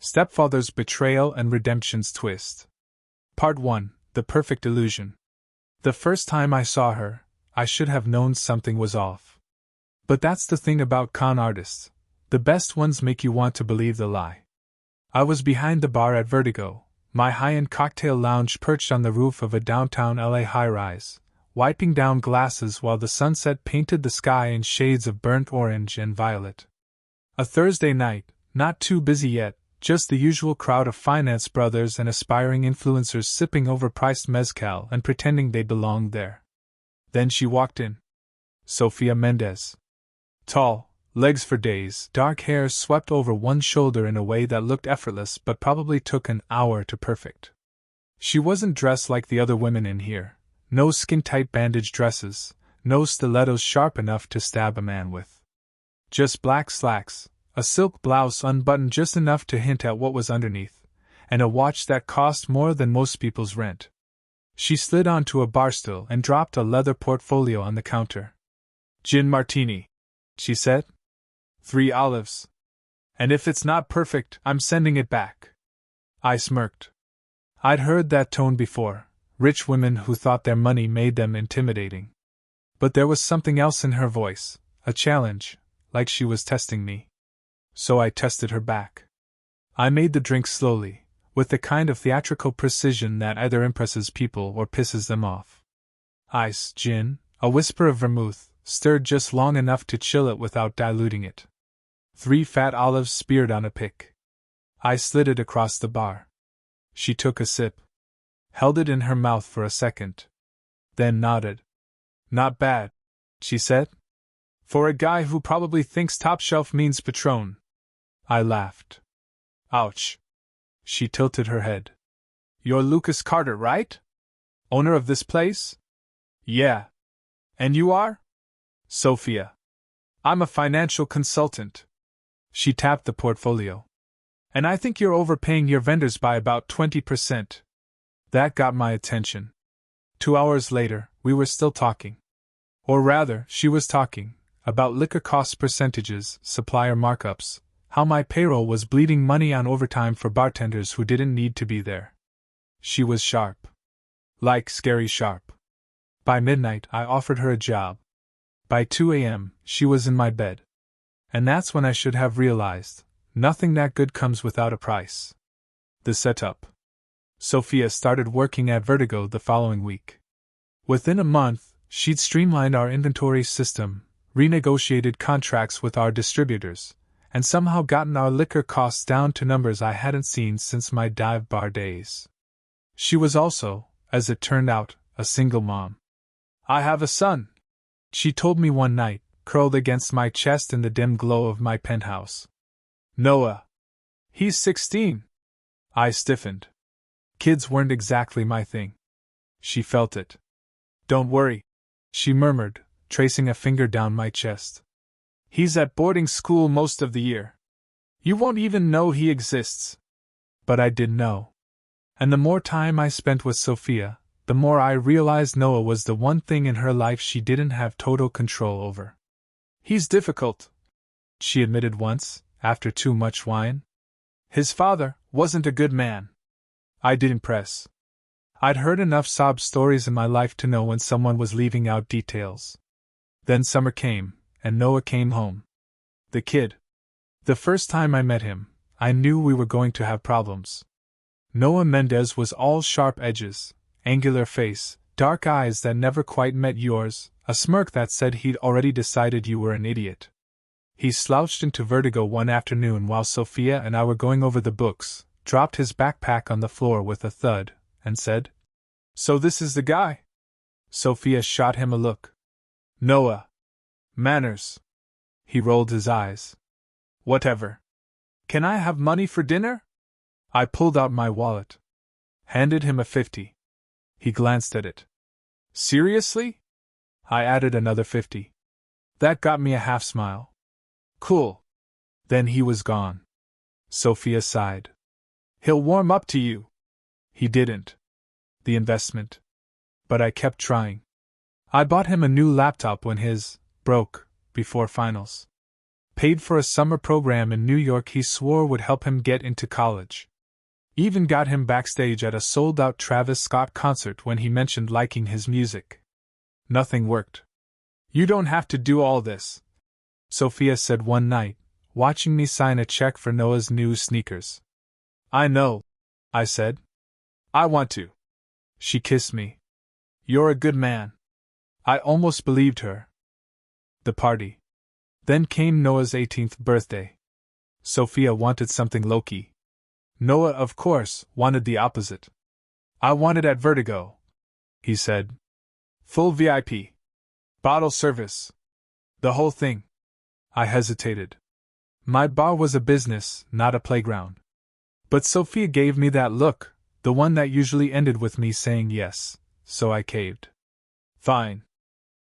Stepfather's Betrayal and Redemption's Twist. Part 1. The Perfect Illusion. The first time I saw her, I should have known something was off. But that's the thing about con artists. The best ones make you want to believe the lie. I was behind the bar at Vertigo, my high-end cocktail lounge perched on the roof of a downtown LA high-rise, wiping down glasses while the sunset painted the sky in shades of burnt orange and violet. A Thursday night, not too busy yet, just the usual crowd of finance brothers and aspiring influencers sipping overpriced mezcal and pretending they belonged there. Then she walked in. Sofia Mendez. Tall, legs for days, dark hair swept over one shoulder in a way that looked effortless but probably took an hour to perfect. She wasn't dressed like the other women in here. No skin-tight bandage dresses, no stilettos sharp enough to stab a man with. Just black slacks, a silk blouse unbuttoned just enough to hint at what was underneath, and a watch that cost more than most people's rent. She slid onto a bar stool and dropped a leather portfolio on the counter. "Gin martini," she said. 3 olives. "And if it's not perfect, I'm sending it back." I smirked. I'd heard that tone before, rich women who thought their money made them intimidating. But there was something else in her voice, a challenge, like she was testing me. So I tested her back. I made the drink slowly, with the kind of theatrical precision that either impresses people or pisses them off. Ice, gin, a whisper of vermouth, stirred just long enough to chill it without diluting it. 3 fat olives speared on a pick. I slid it across the bar. She took a sip. Held it in her mouth for a second. Then nodded. "Not bad," she said. "For a guy who probably thinks top shelf means Patron." I laughed. "Ouch." She tilted her head. "You're Lucas Carter, right? Owner of this place?" "Yeah. And you are?" "Sofia. I'm a financial consultant." She tapped the portfolio. "And I think you're overpaying your vendors by about 20%. That got my attention. 2 hours later, we were still talking. Or rather, she was talking, about liquor cost percentages, supplier markups, how my payroll was bleeding money on overtime for bartenders who didn't need to be there. She was sharp. Like scary sharp. By midnight, I offered her a job. By 2 a.m., she was in my bed. And that's when I should have realized, nothing that good comes without a price. The setup. Sofia started working at Vertigo the following week. Within a month, she'd streamlined our inventory system, renegotiated contracts with our distributors, and somehow gotten our liquor costs down to numbers I hadn't seen since my dive bar days. She was also, as it turned out, a single mom. "I have a son," she told me one night, curled against my chest in the dim glow of my penthouse. "Noah. He's 16. I stiffened. Kids weren't exactly my thing. She felt it. "Don't worry," she murmured, tracing a finger down my chest. "He's at boarding school most of the year. You won't even know he exists." But I did know. And the more time I spent with Sofia, the more I realized Noah was the one thing in her life she didn't have total control over. "He's difficult," she admitted once, after too much wine. "His father wasn't a good man." I didn't press. I'd heard enough sob stories in my life to know when someone was leaving out details. Then summer came, and Noah came home. The kid. The first time I met him, I knew we were going to have problems. Noah Mendez was all sharp edges, angular face, dark eyes that never quite met yours, a smirk that said he'd already decided you were an idiot. He slouched into Vertigo one afternoon while Sofia and I were going over the books, dropped his backpack on the floor with a thud, and said, "So this is the guy?" Sofia shot him a look. "Noah. Manners." He rolled his eyes. "Whatever. Can I have money for dinner?" I pulled out my wallet. Handed him a 50. He glanced at it. "Seriously?" I added another 50. That got me a half smile. "Cool." Then he was gone. Sofia sighed. "He'll warm up to you." He didn't. The investment. But I kept trying. I bought him a new laptop when his broke, before finals. Paid for a summer program in New York he swore would help him get into college. Even got him backstage at a sold-out Travis Scott concert when he mentioned liking his music. Nothing worked. "You don't have to do all this," Sofia said one night, watching me sign a check for Noah's new sneakers. "I know," I said. "I want to." She kissed me. "You're a good man." I almost believed her. The party. Then came Noah's 18th birthday. Sofia wanted something low-key. Noah, of course, wanted the opposite. "I want it at Vertigo," he said. "Full VIP. Bottle service. The whole thing." I hesitated. My bar was a business, not a playground. But Sofia gave me that look, the one that usually ended with me saying yes, so I caved. "Fine.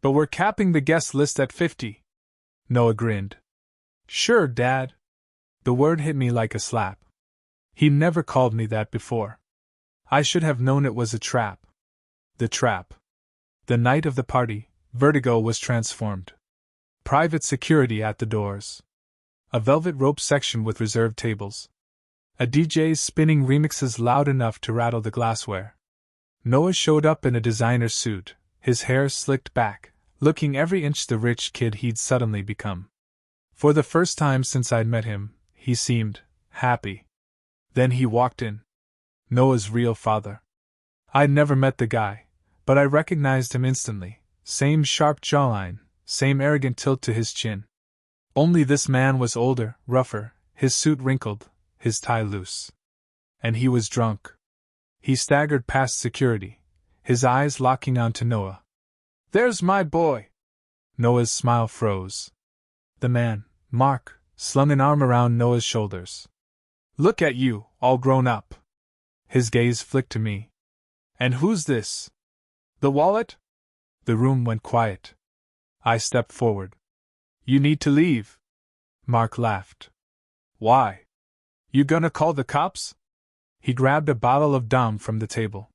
But we're capping the guest list at 50. Noah grinned. "Sure, Dad." The word hit me like a slap. He never called me that before. I should have known it was a trap. The trap. The night of the party, Vertigo was transformed. Private security at the doors. A velvet rope section with reserved tables. A DJ spinning remixes loud enough to rattle the glassware. Noah showed up in a designer suit, his hair slicked back, looking every inch the rich kid he'd suddenly become. For the first time since I'd met him, he seemed happy. Then he walked in. Noah's real father. I'd never met the guy, but I recognized him instantly. Same sharp jawline, same arrogant tilt to his chin. Only this man was older, rougher, his suit wrinkled, his tie loose. And he was drunk. He staggered past security, his eyes locking onto Noah. "There's my boy!" Noah's smile froze. The man, Mark, slung an arm around Noah's shoulders. "Look at you, all grown up." His gaze flicked to me. "And who's this? The wallet?" The room went quiet. I stepped forward. "You need to leave." Mark laughed. "Why? You gonna call the cops?" He grabbed a bottle of Dom from the table.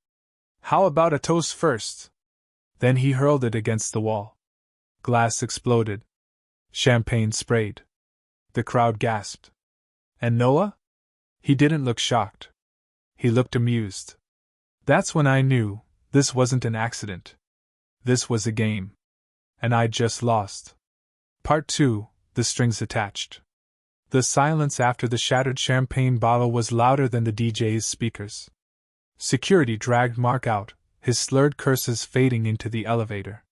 "How about a toast first?" Then he hurled it against the wall. Glass exploded. Champagne sprayed. The crowd gasped. And Noah? He didn't look shocked. He looked amused. That's when I knew this wasn't an accident. This was a game. And I'd just lost. Part 2, the strings attached. The silence after the shattered champagne bottle was louder than the DJ's speakers. Security dragged Mark out, his slurred curses fading into the elevator.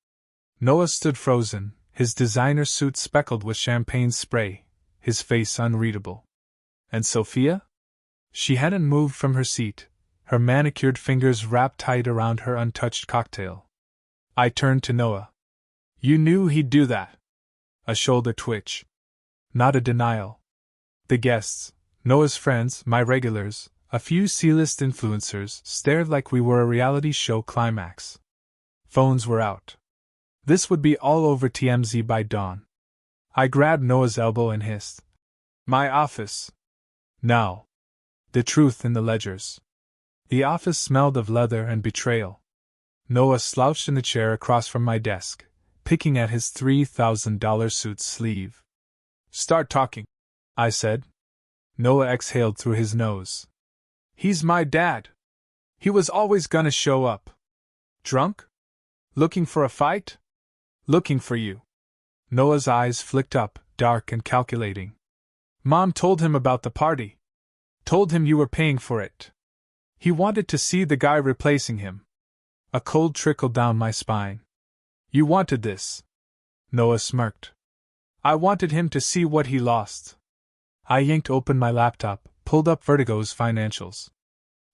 Noah stood frozen, his designer suit speckled with champagne spray, his face unreadable. And Sofia? She hadn't moved from her seat, her manicured fingers wrapped tight around her untouched cocktail. I turned to Noah. "You knew he'd do that?" A shoulder twitch. Not a denial. The guests, Noah's friends, my regulars, a few C-list influencers, stared like we were a reality show climax. Phones were out. This would be all over TMZ by dawn. I grabbed Noah's elbow and hissed. "My office." Now. The truth in the ledgers. The office smelled of leather and betrayal. Noah slouched in the chair across from my desk, picking at his $3,000 suit's sleeve. "Start talking," I said. Noah exhaled through his nose. "He's my dad. He was always gonna show up. Drunk? Looking for a fight? Looking for you." Noah's eyes flicked up, dark and calculating. "Mom told him about the party. Told him you were paying for it. He wanted to see the guy replacing him." A cold trickled down my spine. "You wanted this?" Noah smirked. "I wanted him to see what he lost." I yanked open my laptop, pulled up Vertigo's financials.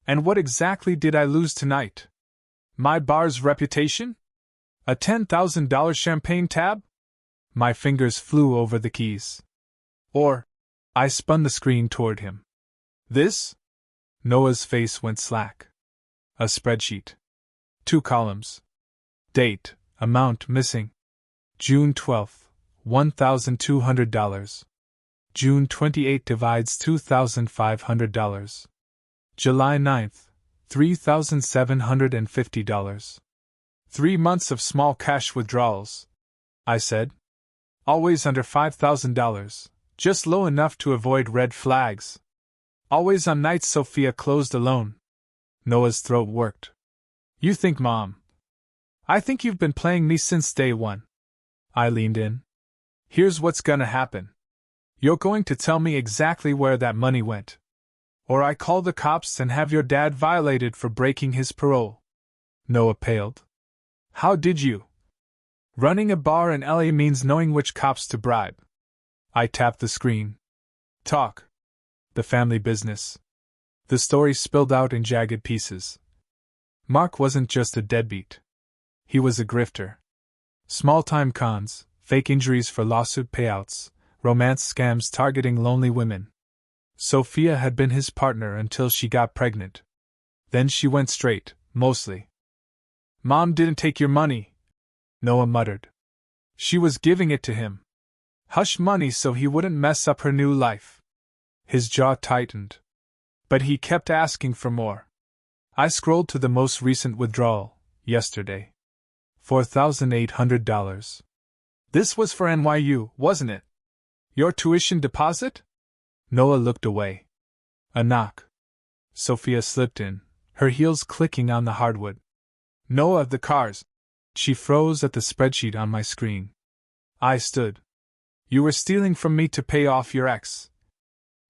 "And what exactly did I lose tonight? My bar's reputation? A $10,000 champagne tab?" My fingers flew over the keys. "Or," I spun the screen toward him. "This?" Noah's face went slack. A spreadsheet. 2 columns. Date, amount missing. June 12th, $1,200. June 28 divides $2,500. July 9th, $3,750. 3 months of small cash withdrawals, I said. Always under $5,000, Just low enough to avoid red flags. Always on nights Sofia closed alone. Noah's throat worked. You think, Mom? I think you've been playing me since day one. I leaned in. Here's what's gonna happen. You're going to tell me exactly where that money went. Or I call the cops and have your dad violated for breaking his parole. Noah paled. How did you? Running a bar in LA means knowing which cops to bribe. I tapped the screen. Talk. The family business. The story spilled out in jagged pieces. Mark wasn't just a deadbeat. He was a grifter. Small-time cons, fake injuries for lawsuit payouts, romance scams targeting lonely women. Sofia had been his partner until she got pregnant. Then she went straight, mostly. Mom didn't take your money, Noah muttered. She was giving it to him. Hush money so he wouldn't mess up her new life. His jaw tightened. But he kept asking for more. I scrolled to the most recent withdrawal, yesterday. $4,800. This was for NYU, wasn't it? Your tuition deposit? Noah looked away. A knock. Sofia slipped in, her heels clicking on the hardwood. Noah, the cars. She froze at the spreadsheet on my screen. I stood. You were stealing from me to pay off your ex.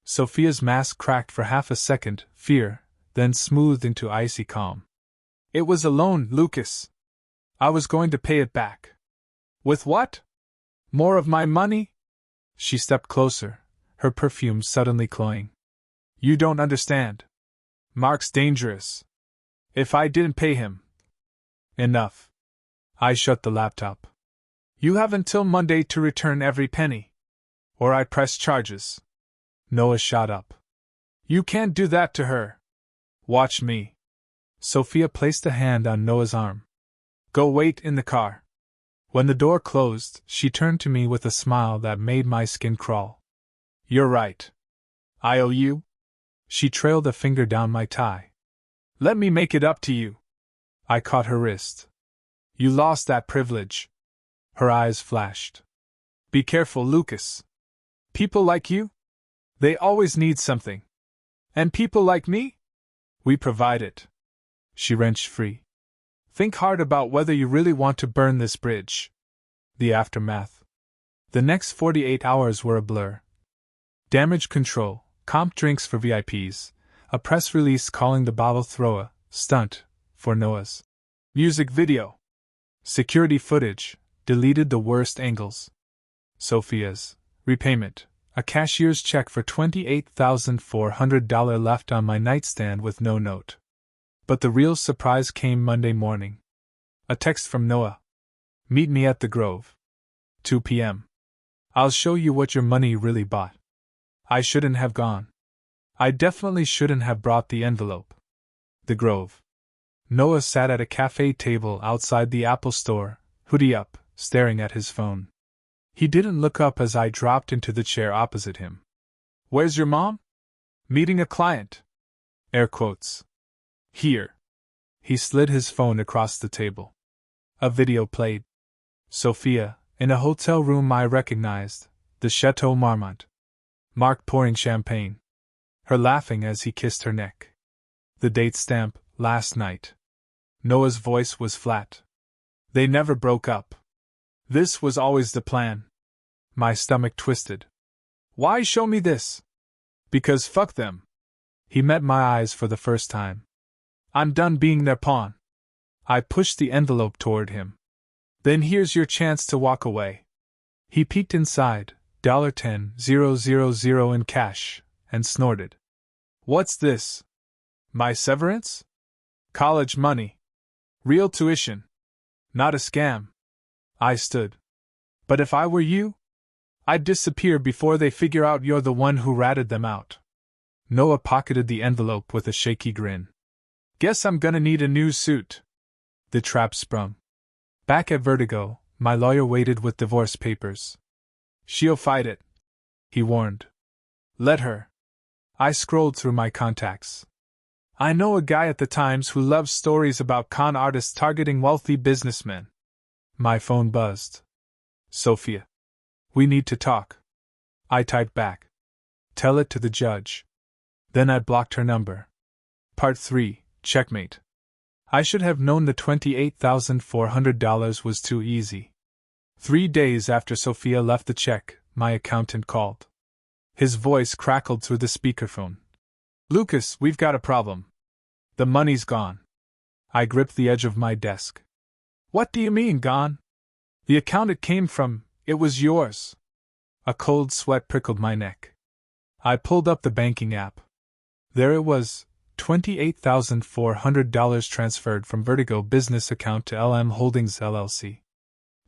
Sofia's mask cracked for half a second, fear, then smoothed into icy calm. It was a loan, Lucas. I was going to pay it back. With what? More of my money? She stepped closer, her perfume suddenly cloying. You don't understand. Mark's dangerous. If I didn't pay him. Enough. I shut the laptop. You have until Monday to return every penny. Or I press charges. Noah shot up. You can't do that to her. Watch me. Sofia placed a hand on Noah's arm. Go wait in the car. When the door closed, she turned to me with a smile that made my skin crawl. You're right. I owe you? She trailed a finger down my tie. Let me make it up to you. I caught her wrist. You lost that privilege. Her eyes flashed. Be careful, Lucas. People like you? They always need something. And people like me? We provide it. She wrenched free. Think hard about whether you really want to burn this bridge. The aftermath. The next 48 hours were a blur. Damage control, comp drinks for VIPs, a press release calling the bottle throw a stunt for Noah's music video. Security footage, deleted the worst angles. Sofia's repayment, a cashier's check for $28,400 left on my nightstand with no note. But the real surprise came Monday morning. A text from Noah. Meet me at the Grove. 2 p.m. I'll show you what your money really bought. I shouldn't have gone. I definitely shouldn't have brought the envelope. The Grove. Noah sat at a cafe table outside the Apple store, hoodie up, staring at his phone. He didn't look up as I dropped into the chair opposite him. Where's your mom? Meeting a client. Air quotes. Here. He slid his phone across the table. A video played. Sofia, in a hotel room I recognized, the Chateau Marmont. Mark pouring champagne. Her laughing as he kissed her neck. The date stamp, last night. Noah's voice was flat. They never broke up. This was always the plan. My stomach twisted. Why show me this? Because fuck them. He met my eyes for the first time. I'm done being their pawn. I pushed the envelope toward him. Then here's your chance to walk away. He peeked inside, $10,000 in cash, and snorted. What's this? My severance? College money. Real tuition. Not a scam. I stood. But if I were you, I'd disappear before they figure out you're the one who ratted them out. Noah pocketed the envelope with a shaky grin. Guess I'm gonna need a new suit. The trap sprung. Back at Vertigo, my lawyer waited with divorce papers. She'll fight it, he warned. Let her. I scrolled through my contacts. I know a guy at the Times who loves stories about con artists targeting wealthy businessmen. My phone buzzed. Sofia. We need to talk. I typed back. Tell it to the judge. Then I blocked her number. Part 3, Checkmate. I should have known the $28,400 was too easy. 3 days after Sofia left the check, my accountant called. His voice crackled through the speakerphone. Lucas, we've got a problem. The money's gone. I gripped the edge of my desk. What do you mean, gone? The account it came from, it was yours. A cold sweat prickled my neck. I pulled up the banking app. There it was, $28,400 transferred from Vertigo business account to LM Holdings LLC.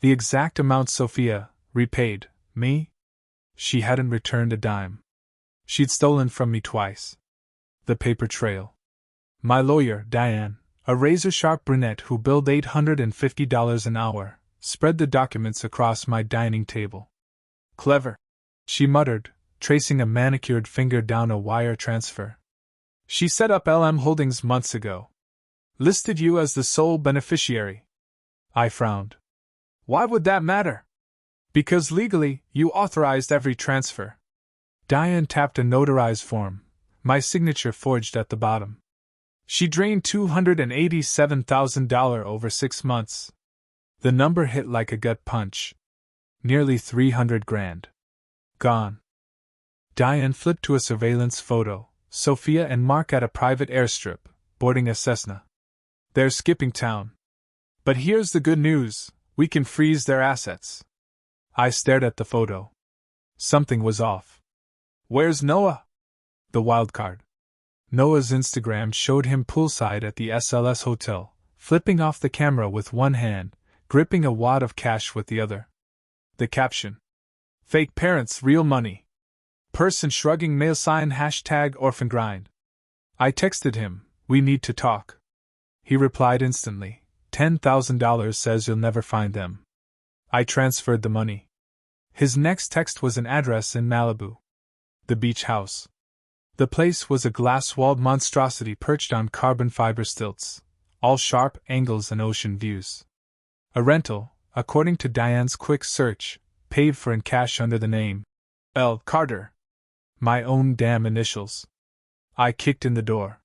The exact amount Sofia repaid me. She hadn't returned a dime. She'd stolen from me twice. The paper trail. My lawyer, Diane, a razor-sharp brunette who billed $850 an hour, spread the documents across my dining table. Clever, she muttered, tracing a manicured finger down a wire transfer. She set up LM Holdings months ago. Listed you as the sole beneficiary. I frowned. Why would that matter? Because legally, you authorized every transfer. Diane tapped a notarized form, my signature forged at the bottom. She drained $287,000 over 6 months. The number hit like a gut punch. Nearly $300,000. Gone. Diane flipped to a surveillance photo, Sofia and Mark at a private airstrip, boarding a Cessna. They're skipping town. But here's the good news, we can freeze their assets. I stared at the photo. Something was off. Where's Noah? The wildcard. Noah's Instagram showed him poolside at the SLS hotel, flipping off the camera with one hand, gripping a wad of cash with the other. The caption. Fake parents, real money. Person shrugging mail sign #orphangrind. I texted him, we need to talk. He replied instantly, $10,000 says you'll never find them. I transferred the money. His next text was an address in Malibu. The beach house. The place was a glass-walled monstrosity perched on carbon fiber stilts, all sharp angles and ocean views. A rental, according to Diane's quick search, paid for in cash under the name L. Carter. My own damn initials. I kicked in the door.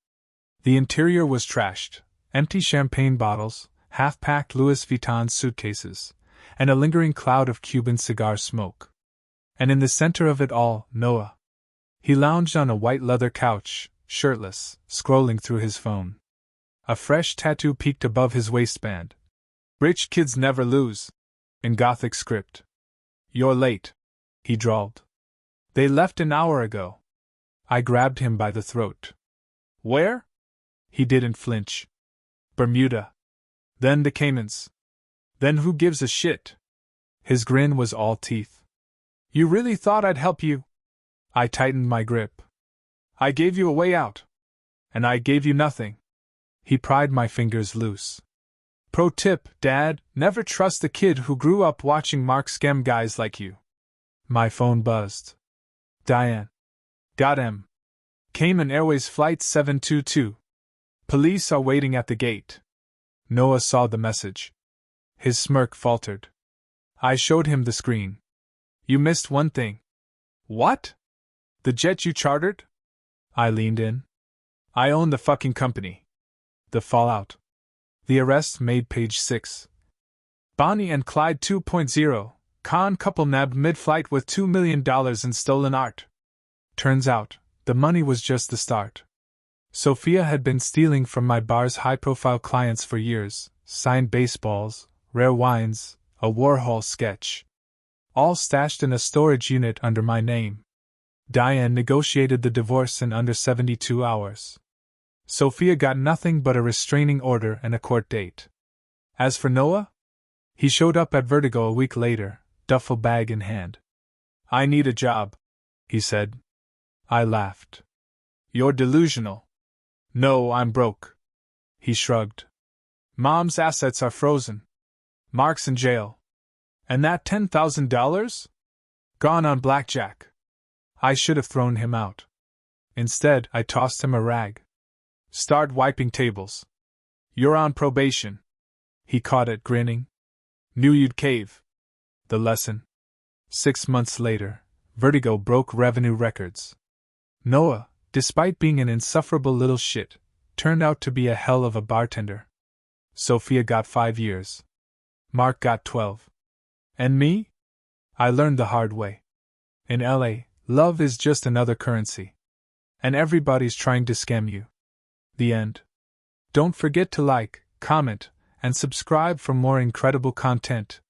The interior was trashed, empty champagne bottles, half-packed Louis Vuitton suitcases, and a lingering cloud of Cuban cigar smoke. And in the center of it all, Noah. He lounged on a white leather couch, shirtless, scrolling through his phone. A fresh tattoo peeked above his waistband. Rich kids never lose. In Gothic script. You're late, he drawled. They left an hour ago. I grabbed him by the throat. Where? He didn't flinch. Bermuda. Then the Caymans. Then who gives a shit? His grin was all teeth. You really thought I'd help you? I tightened my grip. I gave you a way out. And I gave you nothing. He pried my fingers loose. Pro tip, Dad, never trust a kid who grew up watching Mark scam guys like you. My phone buzzed. Diane. Got him. Cayman Airways Flight 722. Police are waiting at the gate. Noah saw the message. His smirk faltered. I showed him the screen. You missed one thing. What? The jet you chartered? I leaned in. I own the fucking company. The fallout. The arrest made page 6. Bonnie and Clyde 2.0, con couple nabbed mid-flight with $2 million in stolen art. Turns out, the money was just the start. Sofia had been stealing from my bar's high-profile clients for years, signed baseballs, rare wines, a Warhol sketch. All stashed in a storage unit under my name. Diane negotiated the divorce in under 72 hours. Sofia got nothing but a restraining order and a court date. As for Noah? He showed up at Vertigo a week later, duffel bag in hand. I need a job, he said. I laughed. You're delusional. No, I'm broke. He shrugged. Mom's assets are frozen. Mark's in jail. And that $10,000? Gone on blackjack. I should have thrown him out. Instead, I tossed him a rag. Start wiping tables. You're on probation. He caught it, grinning. Knew you'd cave. The lesson. 6 months later, Vertigo broke revenue records. Noah, despite being an insufferable little shit, turned out to be a hell of a bartender. Sofia got 5 years. Mark got 12. And me? I learned the hard way. In LA, love is just another currency. And everybody's trying to scam you. The end. Don't forget to like, comment, and subscribe for more incredible content.